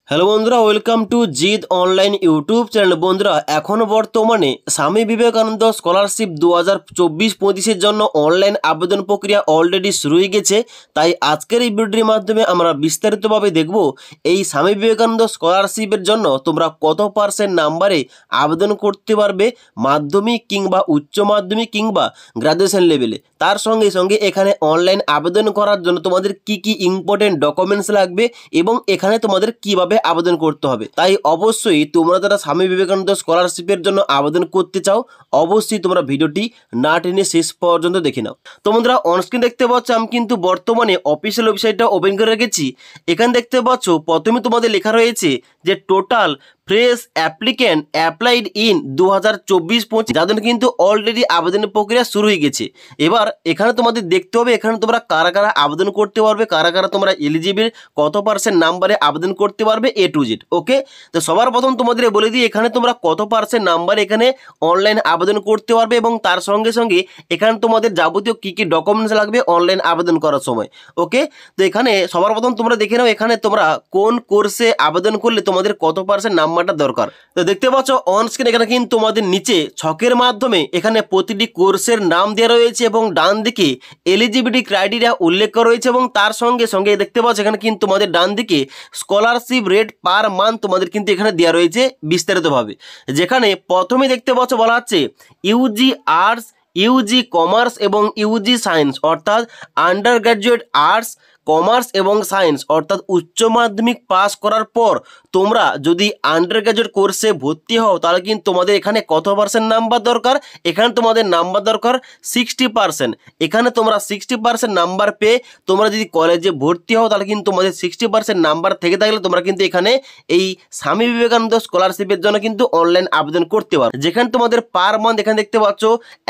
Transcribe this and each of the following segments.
Hello বন্ধুরা, welcome to Gide online YouTube channel. বন্ধুরা, এখনও বর্তমানে স্বামী বিবেকানন্দ স্কলারশিপ 2024-25-এর জন্য অনলাইন আবেদন প্রক্রিয়া অলরেডি শুরু হয়ে গেছে। তাই আজকের এই ভিডিওর মাধ্যমে আমরা বিস্তারিতভাবে দেখব এই স্বামী বিবেকানন্দ স্কলারশিপের জন্য তোমরা কত % নাম্বারে আবেদন করতে পারবে, মাধ্যমিক কিংবা উচ্চ মাধ্যমিক কিংবা গ্র্যাজুয়েশন লেভেলে। তার সঙ্গে সঙ্গে এখানে অনলাইন আবেদন করার জন্য তোমাদের কি কি ইম্পর্টেন্ট ডকুমেন্টস লাগবে এবং এখানে তোমাদের কিভাবে আবেদন করতে হবে। তাই অবশ্যই তোমরা যারা স্বামী বিবেকানন্দ স্কলারশিপের জন্য আবেদন করতে চাও, অবশ্যই তোমরা ভিডিওটি না টেনে শেষ পর্যন্ত দেখে নাও। তো বন্ধুরা, অনস্ক্রিন দেখতে পাচ্ছ আমি কিন্তু বর্তমানে অফিসিয়াল ওয়েবসাইটটা ওপেন করে রেখেছি। এখানে দেখতে পাচ্ছ প্রথমে তোমাদের লেখা রয়েছে যে total fresh applicant applied in 2024-25, যাদের কিন্তু অলরেডি আবেদনের প্রক্রিয়া শুরু হয়ে গেছে। এবার এখানে তোমাদের দেখতে হবে এখানে তোমরা কারা কারা আবেদন করতে পারবে, কারা কারা তোমরা এলিজিবল, কত % নাম্বারে আবেদন করতে পারবে A to Z। ওকে, তো সবার প্রথম তোমাদের বলে দিই এখানে তোমরা কত % নাম্বার এখানে অনলাইন আবেদন করতে পারবে এবং তার সঙ্গে সঙ্গে এখানে তোমাদের যাবতীয় কী কী ডকুমেন্টস লাগবে অনলাইন আবেদন করার সময়। ওকে, তো এখানে সবার প্রথম তোমরা দেখে নাও এখানে তোমরা কোন কোর্সে আবেদন করলে তোমাদের কত % নাম্বারটা দরকার। তো দেখতে পাচ্ছ অন স্ক্রিন এখানে কিন্তু তোমাদের নিচে ছকের মাধ্যমে এখানে প্রতিটি কোর্সের নাম দেওয়া রয়েছে এবং ডান দিকে এলিজিবিলিটি ক্রাইটেরিয়া উল্লেখ করা রয়েছে এবং তার সঙ্গে সঙ্গে দেখতে পাচ্ছ এখানে কিন্তু তোমাদের ডান দিকে স্কলারশিপ রেট পার মান্থ তোমাদের কিন্তু এখানে দেওয়া রয়েছে বিস্তারিতভাবে। যেখানে প্রথমে দেখতে পাচ্ছ বলা হচ্ছে ইউজি আর্টস, ইউজি কমার্স এবং ইউজি সায়েন্স, অর্থাৎ আন্ডার গ্র্যাজুয়েট আর্টস, কমার্স এবং সায়েন্স, অর্থাৎ উচ্চ মাধ্যমিক পাস করার পর তোমরা যদি আন্ডার গ্র্যাজুয়েট কোর্সে ভর্তি হও তাহলে কিন্তু তোমাদের এখানে কত % নাম্বার দরকার, এখানে তোমাদের নাম্বার দরকার 60%। এখানে তোমরা 60% নাম্বার পেয়ে তোমরা যদি কলেজে ভর্তি হও তাহলে কিন্তু তোমাদের 60% নাম্বার থেকে থাকলে তোমরা কিন্তু এখানে এই স্বামী বিবেকানন্দ স্কলারশিপের জন্য কিন্তু অনলাইন আবেদন করতে পারো। যেখানে তোমাদের পার মান্থ এখানে দেখতে পাচ্ছ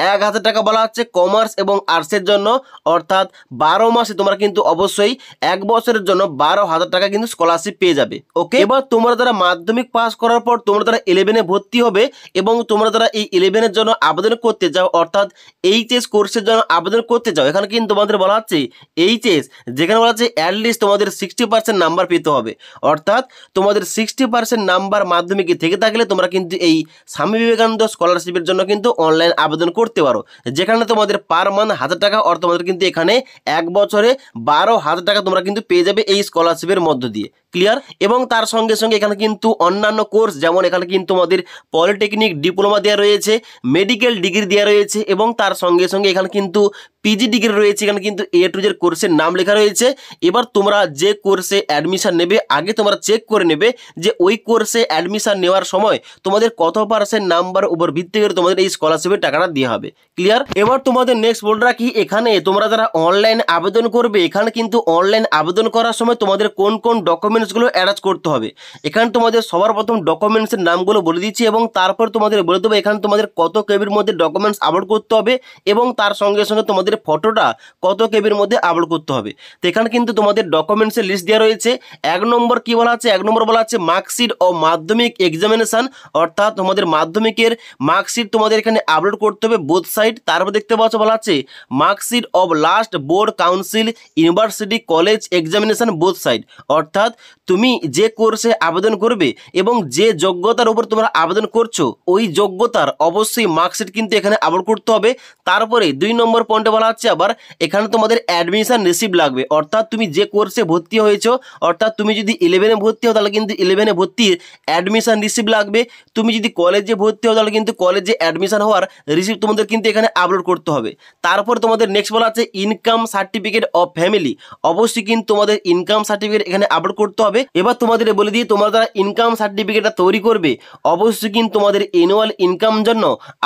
1000 টাকা বলা হচ্ছে কমার্স এবং আর্টসের জন্য, অর্থাৎ 12 মাসে তোমরা কিন্তু অবশ্যই 1 বছরের জন্য 12,000 টাকা কিন্তু স্কলারশিপ পেয়ে যাবে। ওকে, এবার তোমরা যারা মাধ্যমিক পাস করার পর তোমরা যারা 11-এ ভর্তি হবে এবং তোমরা যারা এই 11-এর জন্য আবেদন করতে চাও, অর্থাৎ এইচএস কোর্সের জন্য আবেদন করতে চাও, এখানে কিন্তু তোমাদের বলা হচ্ছে এইচএস, যেখানে বলা হচ্ছে অ্যাটলিস্ট তোমাদের 60% নাম্বার পেতে হবে, অর্থাৎ তোমাদের 60% নাম্বার মাধ্যমিকে থেকে থাকলে তোমরা কিন্তু এই স্বামী বিবেকানন্দ স্কলারশিপের জন্য কিন্তু অনলাইন আবেদন করতে পারো। যেখানে তোমাদের পার মান্থ 1000 টাকা, অর্থাৎ তোমাদের কিন্তু এখানে 1 বছরে 12,000 টাকা তোমরা কিন্তু পেয়ে যাবে এই স্কলারশিপের মধ্য দিয়ে। ক্লিয়ার? এবং তার সঙ্গে সঙ্গে এখানে কিন্তু অন্যান্য কোর্স, যেমন এখানে কিন্তু তোমাদের পলিটেকনিক ডিপ্লোমা দেওয়া রয়েছে, মেডিকেল ডিগ্রি দেওয়া রয়েছে এবং তার সঙ্গে সঙ্গে এখানে কিন্তু পিজি ডিগ্রি রয়েছে। এখানে কিন্তু A to Z কোর্সের নাম লেখা রয়েছে। এবার তোমরা যে কোর্সে অ্যাডমিশন নেবে আগে তোমরা চেক করে নেবে যে ওই কোর্সে অ্যাডমিশন নেওয়ার সময় তোমাদের কত % নাম্বার উপর ভিত্তি করে তোমাদের এই স্কলারশিপের টাকাটা দেওয়া হবে। ক্লিয়ার? এবার তোমাদের নেক্সট বলে রাখি এখানে তোমরা যারা অনলাইন আবেদন করবে, এখানে কিন্তু অনলাইন আবেদন করার সময় তোমাদের কোন কোন ডকুমেন্টসগুলো অ্যাটাচ করতে হবে। এখানে তোমাদের সবার প্রথম ডকুমেন্টসের নামগুলো বলে দিচ্ছি এবং তারপর তোমাদের বলে দেবো এখানে তোমাদের কত কেবির মধ্যে ডকুমেন্টস আপলোড করতে হবে এবং তার সঙ্গে সঙ্গে তোমাদের ফটোটা কত কেবির মধ্যে আপলোড করতে হবে। তো এখানে কিন্তু তোমাদের ডকুমেন্টসের লিস্ট দেওয়া রয়েছে। 1 নম্বর কি বলা আছে? 1 নম্বর বলা আছে মার্কশিট ও মাধ্যমিক এক্সামিনেশন, অর্থাৎ তোমাদের মাধ্যমিকের মার্কশিট তোমাদের এখানে আপলোড করতে হবে বোথ সাইড। তারপর দেখতে পাচ্ছ বলা আছে marksheet of last board council university college examination both side, অর্থাৎ তুমি যে কোর্সে আবেদন করবে এবং যে যোগ্যতার উপর তোমরা আবেদন করছো ওই যোগ্যতার অবশ্যই মার্কশিট কিন্তু এখানে আপলোড করতে হবে। তারপরে 2 নম্বর পয়েন্টে বলা হচ্ছে আবার এখানে তোমাদের অ্যাডমিশন রিসিপ্ট লাগবে, অর্থাৎ তুমি যে কোর্সে ভর্তি হয়েছো, অর্থাৎ তুমি যদি 11-এ ভর্তি হও তাহলে কিন্তু 11-এ ভর্তির অ্যাডমিশন রিসিপ্ট লাগবে। তুমি যদি কলেজে ভর্তি হও তাহলে কিন্তু কলেজে অ্যাডমিশন হওয়ার রিসিপ্ট তোমাদের কিন্তু এখানে আপলোড করতে হবে। তারপর তোমাদের নেক্সট বলা আছে ইনকাম সার্টিফিকেট অফ ফ্যামিলি, অবশ্যই কিন্তু তোমাদের ইনকাম সার্টিফিকেট এখানে আপলোড করতে হবে। এবার তোমাদের বলে দিই তোমরা যারা ইনকাম সার্টিফিকেটটা তৈরি করবে অবশ্যই কিন্তু তোমাদের অ্যানুয়াল ইনকাম জন্য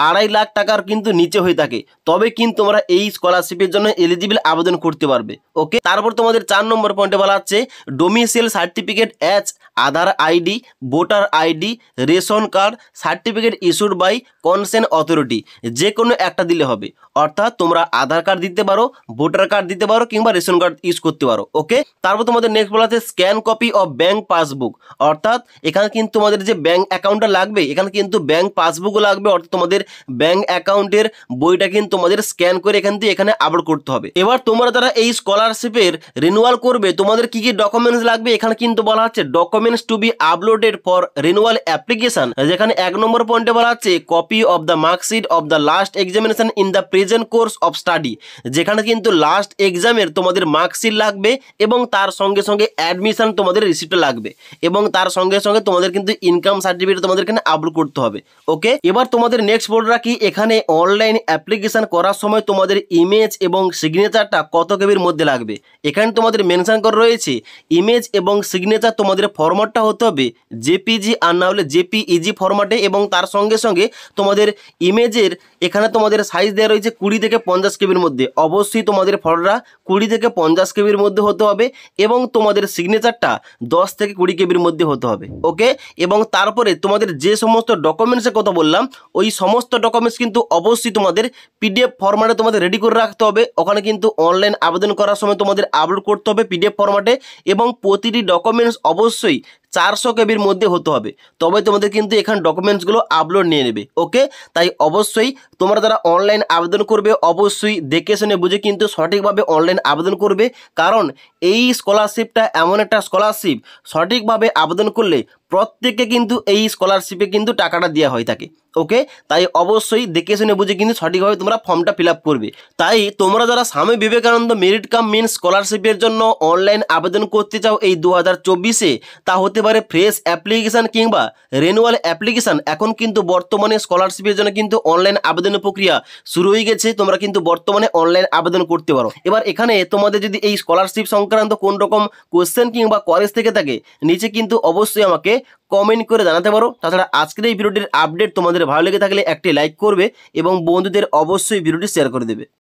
2.5 লাখ টাকার কিন্তু নিচে হয়ে থাকে, তবে কিন্তু তোমরা এই স্কলারশিপের জন্য এলিজিবল আবেদন করতে পারবে। ওকে, তারপর তোমাদের 4 নম্বর পয়েন্টে বলা আছে domicile certificate as Aadhaar ID, voter ID, ration card certificate issued by concern authority, যে কোনো একটা দিলে হবে। অর্থাৎ তোমরা আধার কার্ড দিতে পারো, ভোটার কার্ড দিতে পারো কিংবা রেশন কার্ড ইউজ করতে পারো। ওকে, তারপর তোমাদের নেক্সট বলা আছে scan copy of bank passbook, অর্থাৎ এখানে কিন্তু তোমাদের যে ব্যাংক অ্যাকাউন্টটা লাগবে এখানে কিন্তু ব্যাংক পাসবুকও লাগবে, অর্থাৎ তোমাদের ব্যাংক অ্যাকাউন্টের বইটা কিন্তু তোমাদের স্ক্যান করে এখানে আপলোড করতে হবে। এবার তোমরা যারা এই স্কলারশিপের রিনিউয়াল করবে তোমাদের কি কি ডকুমেন্টস লাগবে এখানে কিন্তু বলা হচ্ছে document documents two be uploaded for renewal application, যেখানে 1 নম্বর পয়েন্টে বলা আছে copy of the marksheet of the last examination in the present course of study, যেখানে কিন্তু লাস্ট এক্সামের তোমাদের মার্কশিট লাগবে এবং তার সঙ্গে সঙ্গে অ্যাডমিশন তোমাদের রিসিপ্ট লাগবে এবং তার সঙ্গে সঙ্গে তোমাদের কিন্তু ইনকাম সার্টিফিকেট তোমাদের এখানে আপলোড করতে হবে। ওকে, এবার তোমাদের নেক্সট বলে রাখি, এখানে অনলাইন অ্যাপ্লিকেশন করার সময় তোমাদের ইমেজ এবং সিগনেচারটা কত কেবির মধ্যে লাগবে। এখানে তোমাদের মেনশন করা রয়েছে ইমেজ এবং সিগনেচার তোমাদের ফরম্যাটটা হতে হবে জেপিজি আর না হলে জেপিইজি ফরম্যাটে, এবং তার সঙ্গে সঙ্গে তোমাদের ইমেজের এখানে তোমাদের সাইজ দেওয়া রয়েছে 20 থেকে 50 কেবির মধ্যে। অবশ্যই তোমাদের ফটোটা 20 থেকে 50 কেবির মধ্যে হতে হবে এবং তোমাদের সিগনেচারটা 10 থেকে 20 কেবির মধ্যে হতে হবে। ওকে, এবং তারপরে তোমাদের যে সমস্ত ডকুমেন্টসের কথা বললাম ওই সমস্ত ডকুমেন্টস কিন্তু অবশ্যই তোমাদের পিডিএফ ফরম্যাটে তোমাদের রেডি করে রাখতে হবে। ওখানে কিন্তু অনলাইন আবেদন করার সময় তোমাদের আপলোড করতে হবে পিডিএফ ফরম্যাটে এবং প্রতিটি ডকুমেন্টস অবশ্যই 400 কেবির মধ্যে হতে হবে, তবে তোমাদের কিন্তু এখানে ডকুমেন্টসগুলো আপলোড নিয়ে নেবে। ওকে, তাই অবশ্যই তোমরা যারা অনলাইন আবেদন করবে অবশ্যই দেখে শুনে বুঝে কিন্তু সঠিকভাবে অনলাইন আবেদন করবে, কারণ এই স্কলারশিপটা এমন একটা স্কলারশিপ সঠিকভাবে আবেদন করলে প্রত্যেককে কিন্তু এই স্কলারশিপে কিন্তু টাকাটা দেওয়া হয়ে থাকে। ওকে, তাই অবশ্যই দেখে শুনে বুঝে কিন্তু সঠিকভাবে তোমরা ফর্মটা ফিল আপ করবে। তাই তোমরা যারা Swami Vivekananda merit cum means স্কলারশিপের জন্য অনলাইন আবেদন করতে চাও এই 2024-এ, তা হতে পারে ফ্রেশ অ্যাপ্লিকেশান কিংবা রেনুয়াল অ্যাপ্লিকেশান, এখন কিন্তু বর্তমানে স্কলারশিপের জন্য কিন্তু অনলাইন আবেদনের প্রক্রিয়া শুরু হয়ে গেছে। তোমরা কিন্তু বর্তমানে অনলাইন আবেদন করতে পারো। এবার এখানে তোমাদের যদি এই স্কলারশিপ সংক্রান্ত কোন রকম কোয়েশ্চেন কিংবা কোয়ারিজ থেকে থাকে নিচে কিন্তু অবশ্যই আমাকে কমেন্ট করে জানাতে পারো। তাছাড়া আজকের এই ভিডিওটির আপডেট তোমাদের ভালো লেগে থাকলে একটি লাইক করবে এবং বন্ধুদের অবশ্যই ভিডিওটি শেয়ার করে দেবে।